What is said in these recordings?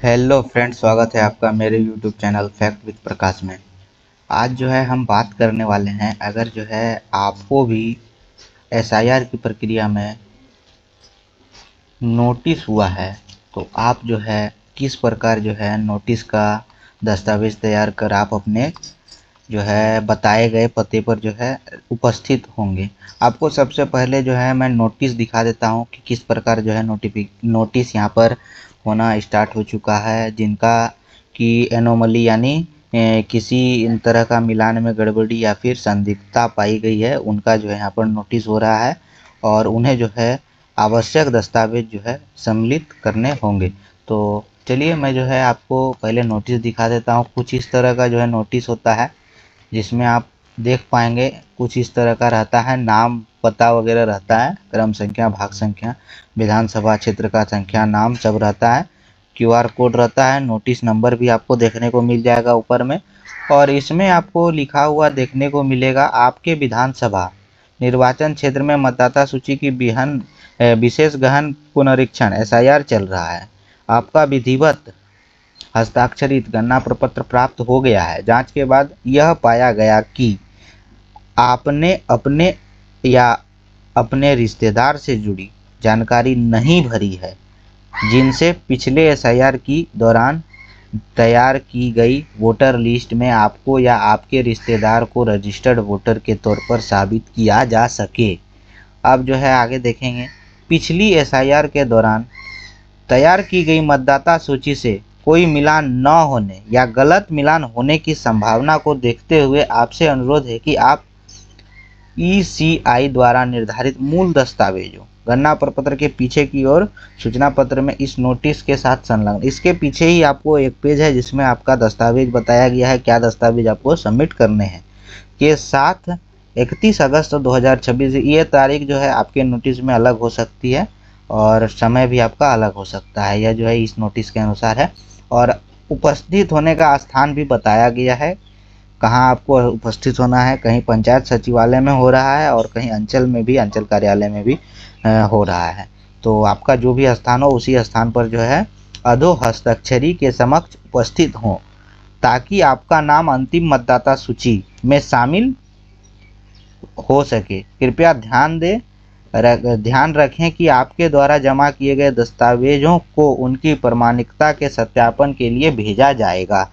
Hello friend, स्वागत है आपका मेरे यूट्यूब चैनल फैक्ट विद प्रकाश में। आज जो है हम बात करने वाले हैं, अगर जो है आपको भी एसआईआर की प्रक्रिया में नोटिस हुआ है तो आप जो है किस प्रकार जो है नोटिस का दस्तावेज तैयार कर आप अपने जो है बताए गए पते पर जो है उपस्थित होंगे। आपको सबसे पहले जो है मैं नोटिस दिखा देता हूँ कि किस प्रकार जो है नोटिस यहाँ पर होना स्टार्ट हो चुका है। जिनका कि एनोमली यानी किसी इन तरह का मिलान में गड़बड़ी या फिर संदिग्धता पाई गई है, उनका जो है यहाँ पर नोटिस हो रहा है और उन्हें जो है आवश्यक दस्तावेज जो है सम्मिलित करने होंगे। तो चलिए मैं जो है आपको पहले नोटिस दिखा देता हूँ। कुछ इस तरह का जो है नोटिस होता है, जिसमें आप देख पाएंगे कुछ इस तरह का रहता है। नाम पता वगैरह रहता है, क्रम संख्या, भाग संख्या, विधानसभा क्षेत्र का संख्या, नाम सब रहता है। क्यूआर कोड रहता है, नोटिस नंबर भी आपको देखने को मिल जाएगा ऊपर में। और इसमें आपको लिखा हुआ देखने को मिलेगा, आपके विधानसभा निर्वाचन क्षेत्र में मतदाता सूची की विशेष गहन पुनरीक्षण एसआईआर चल रहा है। आपका विधिवत हस्ताक्षरित गणना प्रपत्र प्राप्त हो गया है। जांच के बाद यह पाया गया कि आपने अपने या अपने रिश्तेदार से जुड़ी जानकारी नहीं भरी है, जिनसे पिछले एसआईआर की दौरान तैयार की गई वोटर लिस्ट में आपको या आपके रिश्तेदार को रजिस्टर्ड वोटर के तौर पर साबित किया जा सके। अब जो है आगे देखेंगे, पिछली एसआईआर के दौरान तैयार की गई मतदाता सूची से कोई मिलान न होने या गलत मिलान होने की संभावना को देखते हुए आपसे अनुरोध है कि आप ईसीआई द्वारा निर्धारित मूल दस्तावेजों गणना प्रपत्र के पीछे की ओर सूचना पत्र में इस नोटिस के साथ संलग्न, इसके पीछे ही आपको एक पेज है जिसमें आपका दस्तावेज बताया गया है, क्या दस्तावेज आपको सबमिट करने हैं के साथ 31 अगस्त 2026। ये तारीख जो है आपके नोटिस में अलग हो सकती है और समय भी आपका अलग हो सकता है। यह जो है इस नोटिस के अनुसार है। और उपस्थित होने का स्थान भी बताया गया है, कहाँ आपको उपस्थित होना है। कहीं पंचायत सचिवालय में हो रहा है और कहीं अंचल में भी, अंचल कार्यालय में भी हो रहा है। तो आपका जो भी स्थान हो उसी स्थान पर जो है अधो हस्ताक्षरी के समक्ष उपस्थित हो, ताकि आपका नाम अंतिम मतदाता सूची में शामिल हो सके। कृपया ध्यान रखें कि आपके द्वारा जमा किए गए दस्तावेजों को उनकी प्रामाणिकता के सत्यापन के लिए भेजा जाएगा।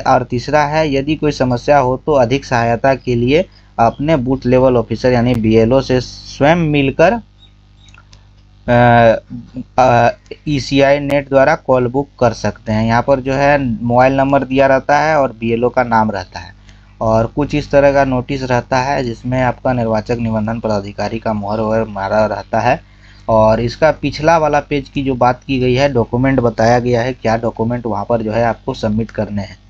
और तीसरा है, यदि कोई समस्या हो तो अधिक सहायता के लिए अपने बूथ लेवल ऑफिसर यानी बीएलओ से स्वयं मिलकर ईसीआई नेट द्वारा कॉल बुक कर सकते हैं। यहाँ पर जो है मोबाइल नंबर दिया रहता है और बीएलओ का नाम रहता है। और कुछ इस तरह का नोटिस रहता है जिसमें आपका निर्वाचक निबंधन पदाधिकारी का मोहर वगैरह मारा रहता है। और इसका पिछला वाला पेज की जो बात की गई है, डॉक्यूमेंट बताया गया है, क्या डॉक्यूमेंट वहाँ पर जो है आपको सबमिट करने हैं।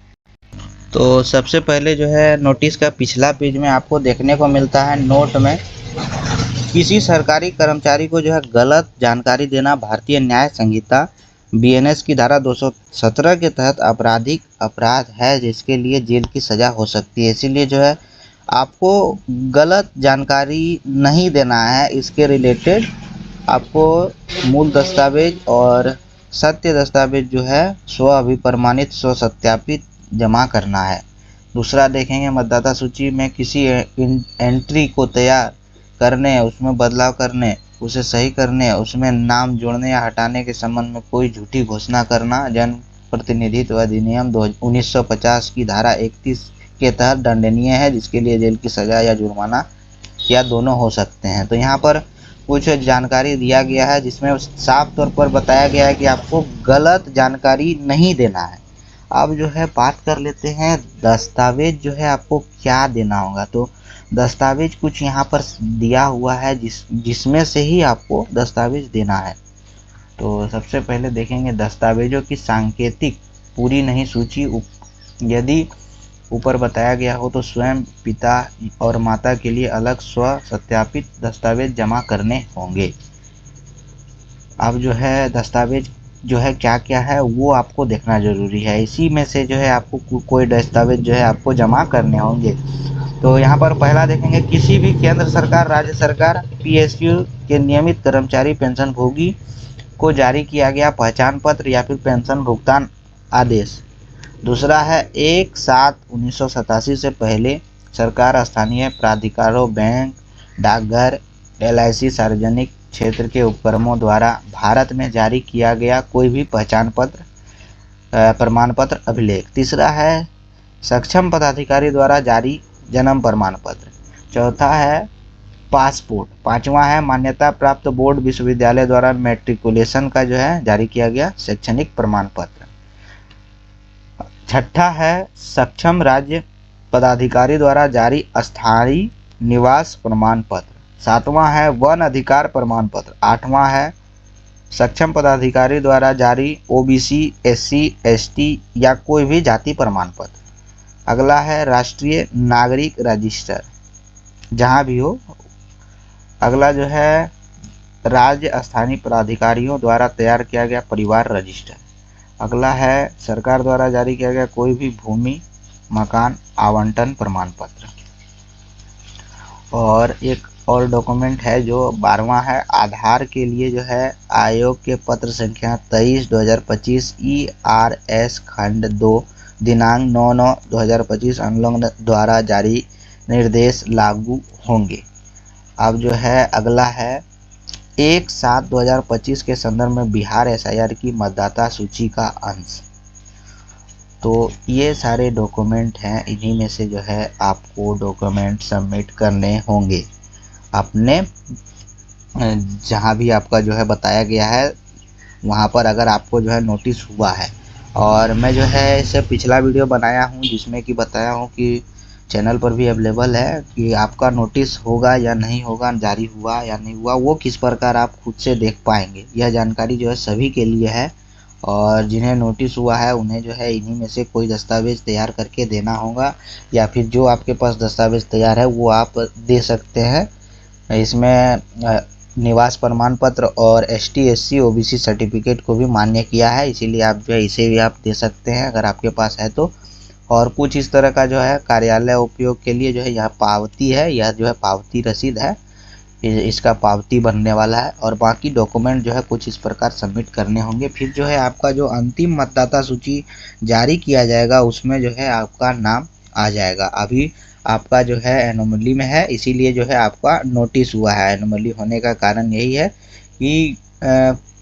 तो सबसे पहले जो है नोटिस का पिछला पेज में आपको देखने को मिलता है, नोट में किसी सरकारी कर्मचारी को जो है गलत जानकारी देना भारतीय न्याय संहिता बीएनएस की धारा 217 के तहत आपराधिक अपराध है, जिसके लिए जेल की सज़ा हो सकती है। इसीलिए जो है आपको गलत जानकारी नहीं देना है। इसके रिलेटेड आपको मूल दस्तावेज और सत्य दस्तावेज जो है स्व अभिप्रमाणित स्व सत्यापित जमा करना है। दूसरा देखेंगे, मतदाता सूची में किसी एंट्री को तैयार करने, उसमें बदलाव करने, उसे सही करने, उसमें नाम जोड़ने या हटाने के संबंध में कोई झूठी घोषणा करना जन प्रतिनिधित्व अधिनियम 1950 की धारा 31 के तहत दंडनीय है, जिसके लिए जेल की सजा या जुर्माना या दोनों हो सकते हैं। तो यहाँ पर कुछ जानकारी दिया गया है जिसमें साफ तौर पर बताया गया है कि आपको गलत जानकारी नहीं देना है। अब जो है बात कर लेते हैं दस्तावेज जो है आपको क्या देना होगा। तो दस्तावेज कुछ यहाँ पर दिया हुआ है जिसमें से ही आपको दस्तावेज देना है। तो सबसे पहले देखेंगे दस्तावेजों की सांकेतिक पूरी नहीं सूची, यदि ऊपर बताया गया हो तो स्वयं पिता और माता के लिए अलग स्व सत्यापित दस्तावेज जमा करने होंगे। अब जो है दस्तावेज जो है क्या क्या है वो आपको देखना जरूरी है। इसी में से जो है आपको कोई दस्तावेज जो है आपको जमा करने होंगे। तो यहाँ पर पहला देखेंगे, किसी भी केंद्र सरकार, राज्य सरकार, पीएसयू के नियमित कर्मचारी, पेंशन भोगी को जारी किया गया पहचान पत्र या फिर पेंशन भुगतान आदेश। दूसरा है 1/7/1987 से पहले सरकार स्थानीय प्राधिकारों, बैंक, डाकघर, LIC, सार्वजनिक क्षेत्र के उपक्रमों द्वारा भारत में जारी किया गया कोई भी पहचान पत्र, प्रमाण पत्र, अभिलेख। तीसरा है सक्षम पदाधिकारी द्वारा जारी जन्म प्रमाण पत्र। चौथा है पासपोर्ट। पांचवा है मान्यता प्राप्त बोर्ड विश्वविद्यालय द्वारा मैट्रिकुलेशन का जो है जारी किया गया शैक्षणिक प्रमाण पत्र। छठा है सक्षम राज्य पदाधिकारी द्वारा जारी अस्थायी निवास प्रमाण पत्र। सातवां है वन अधिकार प्रमाण पत्र। आठवां है सक्षम पदाधिकारी द्वारा जारी OBC, SC, ST या कोई भी जाति प्रमाण पत्र। अगला है राष्ट्रीय नागरिक रजिस्टर, जहां भी हो। अगला जो है राज्य स्थानीय प्राधिकारियों द्वारा तैयार किया गया परिवार रजिस्टर। अगला है सरकार द्वारा जारी किया गया कोई भी भूमि मकान आवंटन प्रमाण पत्र। और एक और डॉक्यूमेंट है जो 12वां है आधार के लिए जो है आयोग के पत्र संख्या 23/2025 ERS खंड 2 दिनांक 9/9/2025 अनुलग्न द्वारा जारी निर्देश लागू होंगे। अब जो है अगला है 1/7/2025 के संदर्भ में बिहार SIR की मतदाता सूची का अंश। तो ये सारे डॉक्यूमेंट हैं, इन्हीं में से जो है आपको डॉक्यूमेंट सबमिट करने होंगे अपने जहाँ भी आपका जो है बताया गया है वहाँ पर, अगर आपको जो है नोटिस हुआ है। और मैं जो है इससे पिछला वीडियो बनाया हूँ जिसमें कि बताया हूँ कि चैनल पर भी अवेलेबल है कि आपका नोटिस होगा या नहीं होगा, जारी हुआ या नहीं हुआ, वो किस प्रकार आप खुद से देख पाएंगे। यह जानकारी जो है सभी के लिए है और जिन्हें नोटिस हुआ है उन्हें जो है इन्हीं में से कोई दस्तावेज़ तैयार करके देना होगा, या फिर जो आपके पास दस्तावेज़ तैयार है वो आप दे सकते हैं। इसमें निवास प्रमाण पत्र और ST, SC, OBC सर्टिफिकेट को भी मान्य किया है, इसीलिए आप जो है इसे भी आप दे सकते हैं अगर आपके पास है तो। और कुछ इस तरह का जो है कार्यालय उपयोग के लिए जो है यह पावती है, यह जो है पावती रसीद है, इसका पावती बनने वाला है। और बाकी डॉक्यूमेंट जो है कुछ इस प्रकार सबमिट करने होंगे। फिर जो है आपका जो अंतिम मतदाता सूची जारी किया जाएगा उसमें जो है आपका नाम आ जाएगा। अभी आपका जो है एनोमली में है, इसीलिए जो है आपका नोटिस हुआ है। एनोमली होने का कारण यही है कि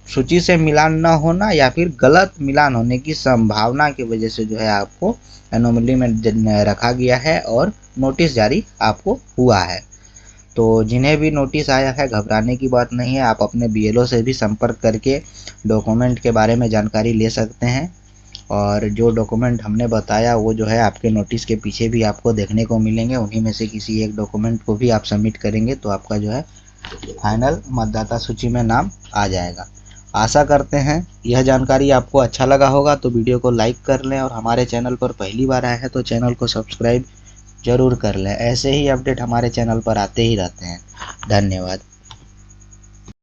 सूची से मिलान न होना या फिर गलत मिलान होने की संभावना की वजह से जो है आपको एनोमली में रखा गया है और नोटिस जारी आपको हुआ है। तो जिन्हें भी नोटिस आया है घबराने की बात नहीं है, आप अपने BLO से भी संपर्क करके डॉक्यूमेंट के बारे में जानकारी ले सकते हैं। और जो डॉक्यूमेंट हमने बताया वो जो है आपके नोटिस के पीछे भी आपको देखने को मिलेंगे, उन्हीं में से किसी एक डॉक्यूमेंट को भी आप सबमिट करेंगे तो आपका जो है फाइनल मतदाता सूची में नाम आ जाएगा। आशा करते हैं यह जानकारी आपको अच्छा लगा होगा, तो वीडियो को लाइक कर लें और हमारे चैनल पर पहली बार आए हैं तो चैनल को सब्सक्राइब जरूर कर लें। ऐसे ही अपडेट हमारे चैनल पर आते ही रहते हैं। धन्यवाद।